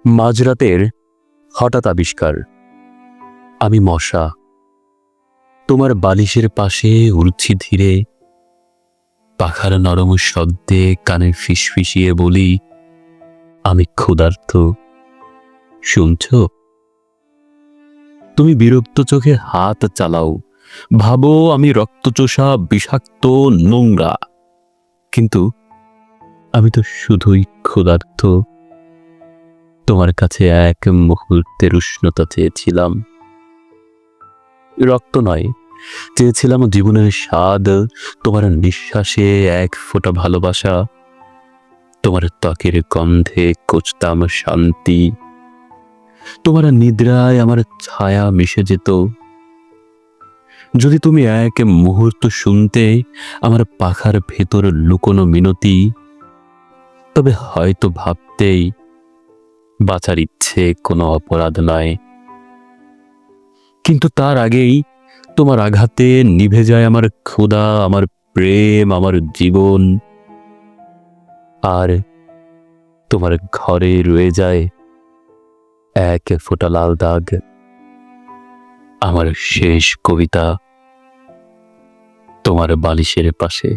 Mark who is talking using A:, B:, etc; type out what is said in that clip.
A: মাঝরাতের হঠাৎ আবিষ্কার। আমি মশা, তোমার বালিশের পাশে উড়ছি ধীরে। পাখার নরম শব্দে কানে ফিসফিসিয়ে বলি, আমি ক্ষুধার্ত, শুনছ? তুমি বিরক্ত চোখে হাত চালাও, ভাবো আমি রক্তচোষা, বিষাক্ত, নোংরা। কিন্তু আমি তো শুধুই ক্ষুধার্ত। তোমার কাছে এক মুহূর্তের উষ্ণতা চেয়েছিলাম, রক্ত নয়, চেয়েছিলাম জীবনের স্বাদ। তোমার নিঃশ্বাসে এক ফোঁটা ভালোবাসা, তোমার ত্বকের গন্ধে খুঁজতাম শান্তি, তোমার নিদ্রায় আমার ছায়া মিশে যেত। যদি তুমি এক মুহূর্ত শুনতে আমার পাখার ভেতর লুকোনো মিনতি, তবে হয়তো ভাবতেই বাঁচার ইচ্ছে কোনো অপরাধ নয়। কিন্তু তার আগেই তোমার আঘাতে নিভে যায় আমার ক্ষুধা, আমার প্রেম, আমার জীবন। আর তোমার ঘরে রয়ে যায় এক ফোঁটা লাল দাগ, আমার শেষ কবিতা তোমার বালিশের পাশে।